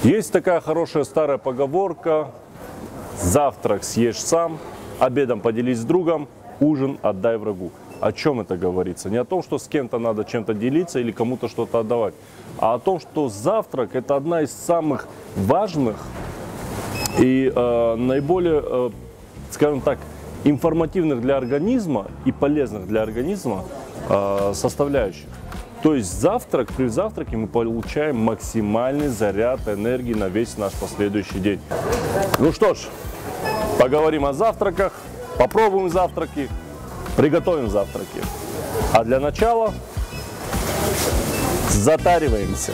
Есть такая хорошая старая поговорка: завтрак съешь сам, обедом поделись с другом, ужин отдай врагу. О чем это говорится? Не о том, что с кем-то надо чем-то делиться или кому-то что-то отдавать, а о том, что завтрак – это одна из самых важных и наиболее, скажем так, информативных для организма и полезных для организма составляющих. То есть при завтраке мы получаем максимальный заряд энергии на весь наш последующий день. Ну что ж, поговорим о завтраках, попробуем завтраки, приготовим завтраки. А для начала затариваемся.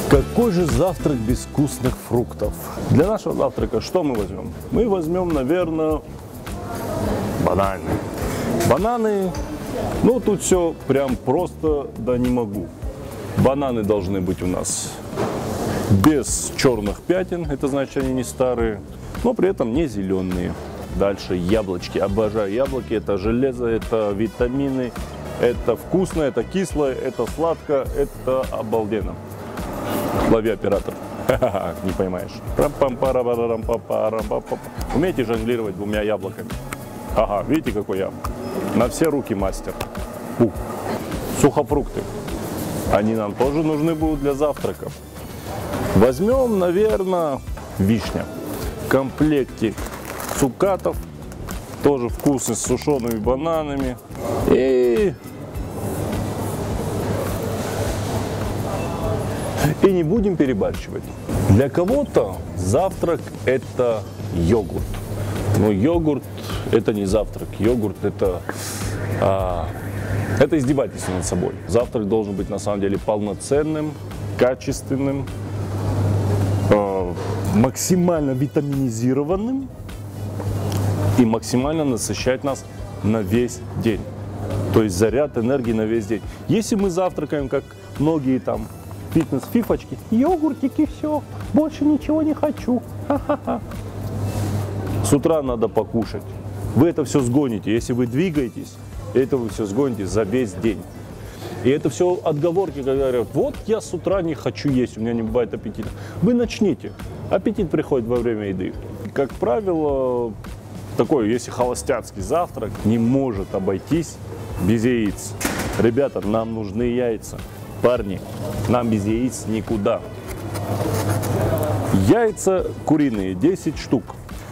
Какой же завтрак без вкусных фруктов? Для нашего завтрака что мы возьмем? Мы возьмем, наверное, бананы. Бананы, ну тут все прям просто, да не могу. Бананы должны быть у нас без черных пятен, это значит, они не старые, но при этом не зеленые. Дальше яблочки. Обожаю яблоки, это железо, это витамины, это вкусно, это кислое, это сладко, это обалденно. Лови, оператор. Не поймаешь. Умеете жонглировать двумя яблоками? Ага, видите, какой я? На все руки мастер. Сухофрукты. Они нам тоже нужны будут для завтрака. Возьмем, наверное, вишня. Комплектик цукатов. Тоже вкусный, с сушеными бананами. И не будем перебарщивать. Для кого-то завтрак – это йогурт. Но йогурт – это не завтрак. Йогурт – это издевательство над собой. Завтрак должен быть на самом деле полноценным, качественным, максимально витаминизированным и максимально насыщать нас на весь день. То есть заряд энергии на весь день. Если мы завтракаем, как многие там фитнес-фифочки, йогуртики, все, больше ничего не хочу. Ха-ха-ха. С утра надо покушать. Вы это все сгоните. Если вы двигаетесь, это вы все сгоните за весь день. И это все отговорки, когда говорят: вот я с утра не хочу есть, у меня не бывает аппетита. Вы начните. Аппетит приходит во время еды. Как правило, такой, если холостяцкий завтрак, не может обойтись без яиц. Ребята, нам нужны яйца. Парни, нам без яиц никуда. Яйца куриные, 10 штук.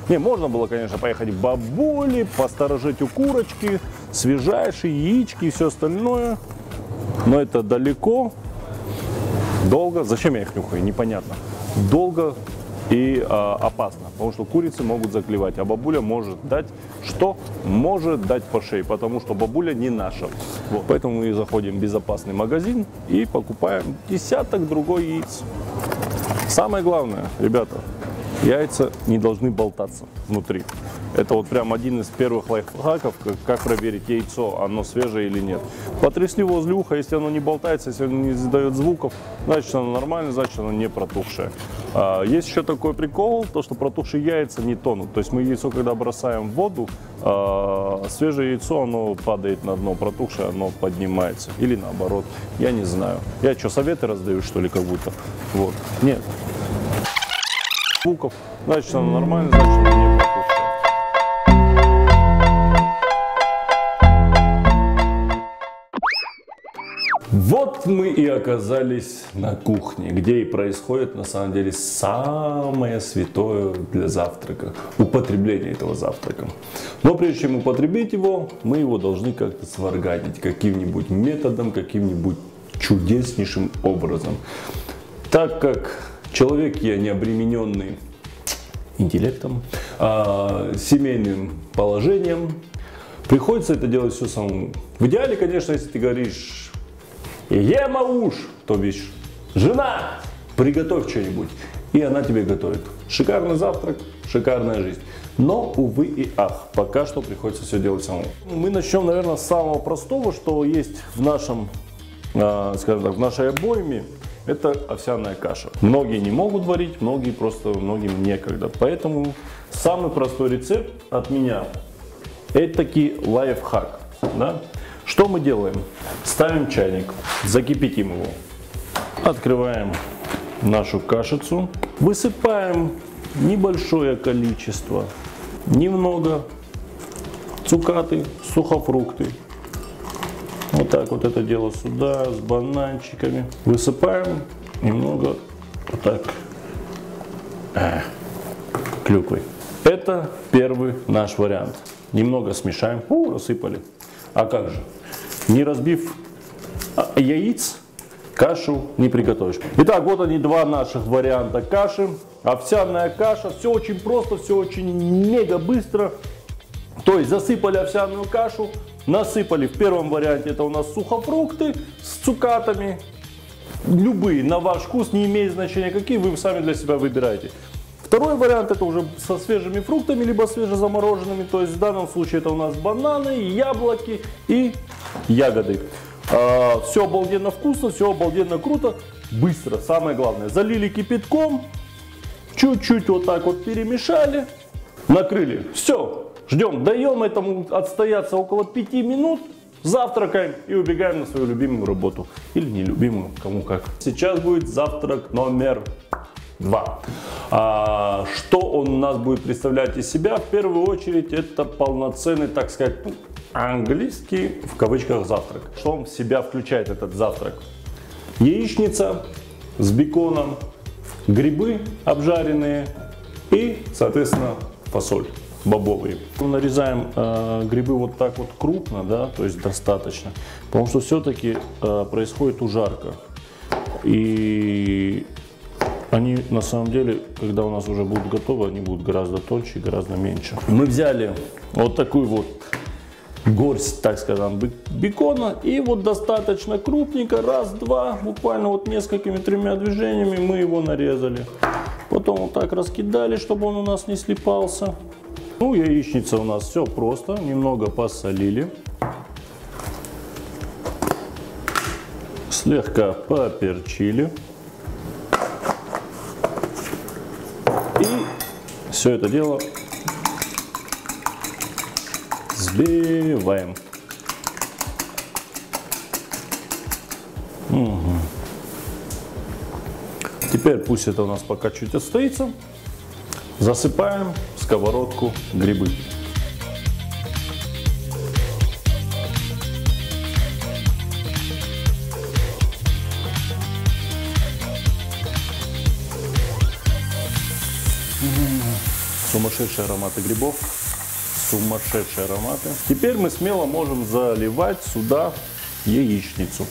Не, можно было, конечно, поехать к бабуле, посторожить у курочки, свежайшие яички и все остальное. Но это далеко, долго. Зачем я их нюхаю? Непонятно. Долго и опасно, потому что курицы могут заклевать, а бабуля может дать что? Может дать по шее, потому что бабуля не наша. Вот. Поэтому мы заходим в безопасный магазин и покупаем десяток другой яиц. Самое главное, ребята, яйца не должны болтаться внутри. Это вот прям один из первых лайфхаков, как проверить яйцо, оно свежее или нет. Потрясли возле уха, если оно не болтается, если оно не издает звуков, значит оно нормально, значит оно не протухшее. Есть еще такой прикол, то что протухшие яйца не тонут. То есть мы яйцо, когда бросаем в воду, свежее яйцо, оно падает на дно, протухшее оно поднимается. Или наоборот, я не знаю. Я что, советы раздаю, что ли, как будто? Вот. Нет. Звуков, значит оно нормально, значит оно не протухшее. Вот мы и оказались на кухне, где и происходит на самом деле самое святое для завтрака, употребление этого завтрака. Но прежде чем употребить его, мы его должны как-то сварганить каким-нибудь методом, каким-нибудь чудеснейшим образом. Так как человек я не обремененный интеллектом, семейным положением, приходится это делать все самому. В идеале, конечно, если ты говоришь: муж, то бишь жена, приготовь что-нибудь. И она тебе готовит. Шикарный завтрак, шикарная жизнь. Но, увы и ах, пока что приходится все делать самому. Мы начнем, наверное, с самого простого, что есть в нашем, скажем так, в нашей обойме. Это овсяная каша. Многие не могут варить, многим некогда. Поэтому самый простой рецепт от меня – это таки лайфхак. Да? Что мы делаем? Ставим чайник, закипятим его. Открываем нашу кашицу. Высыпаем небольшое количество, немного цукаты, сухофрукты. Вот так вот это дело сюда, с бананчиками. Высыпаем немного вот так клюквой. Это первый наш вариант. Немного смешаем. Рассыпали. А как же? Не разбив яиц, кашу не приготовишь. Итак, вот они, два наших варианта каши. Овсяная каша. Все очень просто, все очень мега быстро. То есть засыпали овсяную кашу, насыпали в первом варианте, это у нас сухофрукты с цукатами. Любые, на ваш вкус, не имеет значения какие, вы сами для себя выбираете. Второй вариант это уже со свежими фруктами, либо свежезамороженными. То есть в данном случае это у нас бананы, яблоки и ягоды. Все обалденно вкусно, все обалденно круто, быстро. Самое главное, залили кипятком, чуть-чуть вот так вот перемешали, накрыли. Все, ждем, даем этому отстояться около 5 минут. Завтракаем и убегаем на свою любимую работу. Или нелюбимую, кому как. Сейчас будет завтрак номер 2. Что он у нас будет представлять из себя? В первую очередь это полноценный, так сказать, английский в кавычках завтрак. Что он в себя включает этот завтрак? Яичница с беконом, грибы обжаренные и, соответственно, фасоль. Бобовые. Нарезаем грибы вот так вот крупно, да, то есть достаточно, потому что все-таки происходит ужарка. И они на самом деле, когда у нас уже будут готовы, они будут гораздо тоньше, гораздо меньше. Мы взяли вот такую вот горсть, так скажем, бекона, и вот достаточно крупненько, раз-два, буквально вот несколькими тремя движениями мы его нарезали. Потом вот так раскидали, чтобы он у нас не слипался. Ну, яичница у нас все просто, немного посолили, слегка поперчили и все это дело взбиваем. Теперь пусть это у нас пока чуть отстоится. Засыпаем в сковородку грибы. Сумасшедшие ароматы грибов. Сумасшедшие ароматы. Теперь мы смело можем заливать сюда яичницу.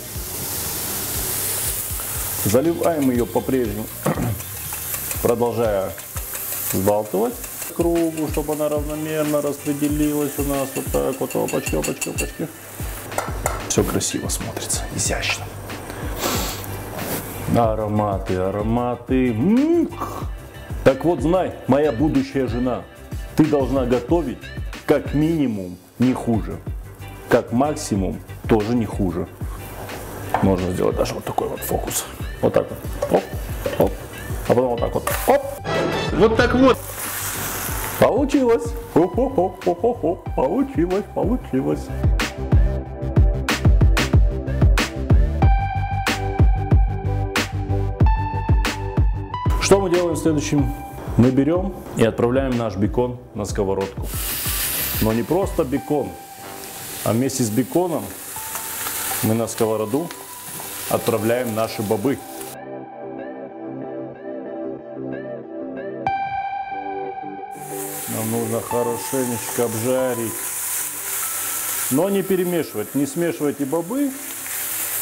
Заливаем ее по-прежнему, продолжая взбалтывать кругу, чтобы она равномерно распределилась у нас вот так вот, опачки, опачки, опачки. Все красиво смотрится, изящно. Ароматы, ароматы. Так вот, знай, моя будущая жена, ты должна готовить как минимум не хуже, как максимум тоже не хуже. Можно сделать даже вот такой вот фокус. Вот так вот. Оп, оп. А потом вот так вот. Оп. Вот так вот. Получилось. Хо-хо-хо-хо-хо. Получилось, получилось. Что мы делаем следующим? Мы берем и отправляем наш бекон на сковородку. Но не просто бекон, а вместе с беконом мы на сковороду отправляем наши бобы. Нам нужно хорошенечко обжарить, но не перемешивать, не смешивайте бобы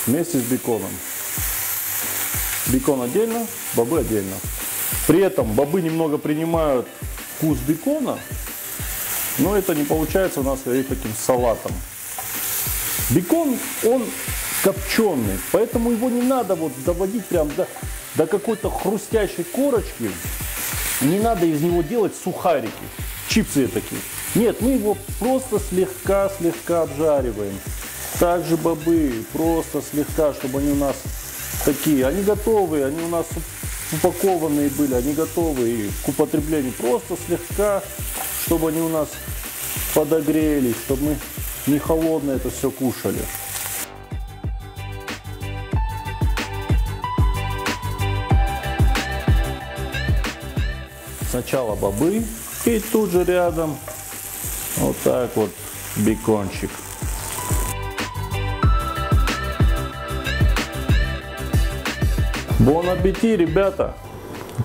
вместе с беконом. Бекон отдельно, бобы отдельно. При этом бобы немного принимают вкус бекона, но это не получается у нас таким салатом. Бекон, он копченый, поэтому его не надо вот доводить прям до какой-то хрустящей корочки. Не надо из него делать сухарики, чипсы такие. Нет, мы его просто слегка обжариваем. Также бобы просто слегка, чтобы они у нас такие, они готовые, они у нас упакованные были, они готовы к употреблению. Просто слегка, чтобы они у нас подогрелись, чтобы мы не холодное это все кушали. Сначала бобы и тут же рядом вот так вот бекончик. Бон аппетит, ребята!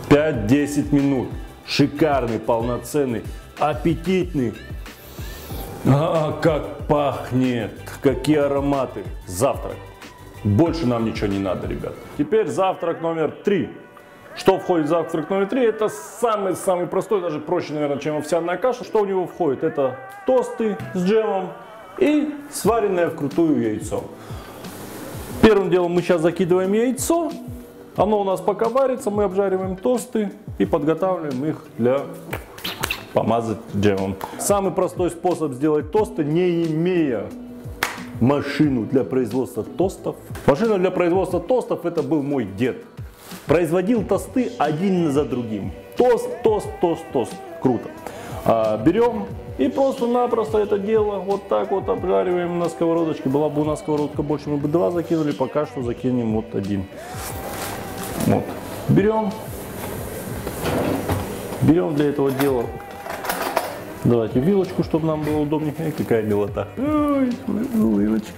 5-10 минут. Шикарный, полноценный, аппетитный. Как пахнет! Какие ароматы! Завтрак. Больше нам ничего не надо, ребят. Теперь завтрак номер 3. Что входит в завтрак номер 3? Это самый простой, даже проще, наверное, чем овсяная каша. Что в него входит? Это тосты с джемом и сваренное вкрутую яйцо. Первым делом мы сейчас закидываем яйцо. Оно у нас пока варится, мы обжариваем тосты и подготавливаем их для помазать джемом. Самый простой способ сделать тосты, не имея машину для производства тостов. Машина для производства тостов это был мой дед. Производил тосты один за другим. Тост, тост, тост, тост. Круто. Берем и просто-напросто это дело вот так вот обжариваем на сковородочке. Была бы у нас сковородка больше, мы бы 2 закинули, пока что закинем вот 1. Вот. Берем для этого дела. Давайте вилочку, чтобы нам было удобнее. Какая милота. Ой, вилочка.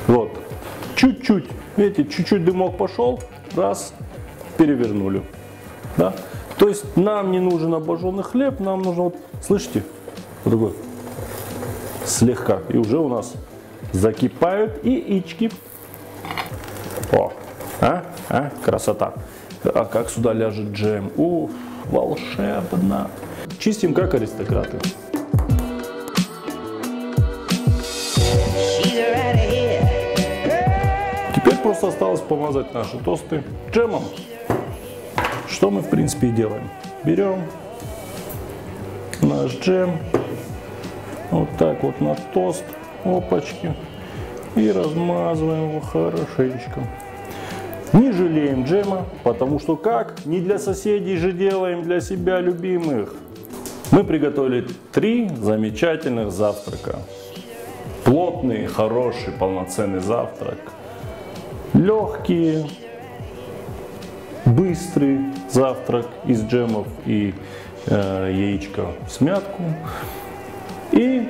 Вот. Чуть-чуть. Видите, чуть-чуть дымок пошел. Раз. Перевернули. Да? То есть нам не нужен обожженный хлеб, нам нужно, вот, слышите, вот такой, слегка. И уже у нас закипают яички. О, красота. А как сюда ляжет джем? Уф, волшебно. Чистим как аристократы. Теперь просто осталось помазать наши тосты джемом. Что мы в принципе и делаем. Берем наш джем, вот так вот на тост, опачки, и размазываем его хорошенечко. Не жалеем джема, потому что как? Не для соседей же делаем, для себя любимых. Мы приготовили 3 замечательных завтрака. Плотный, хороший, полноценный завтрак. Легкий, быстрый завтрак из джемов и яичко в смятку. И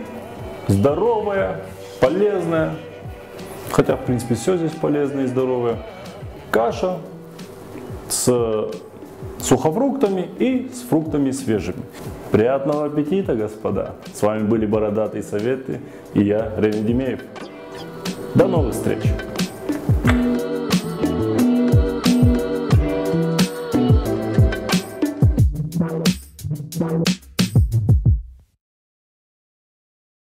здоровая, полезная, хотя в принципе все здесь полезное и здоровое, каша с сухофруктами и с фруктами свежими. Приятного аппетита, господа! С вами были Бородатые советы и я, Реми Демеев. До новых встреч!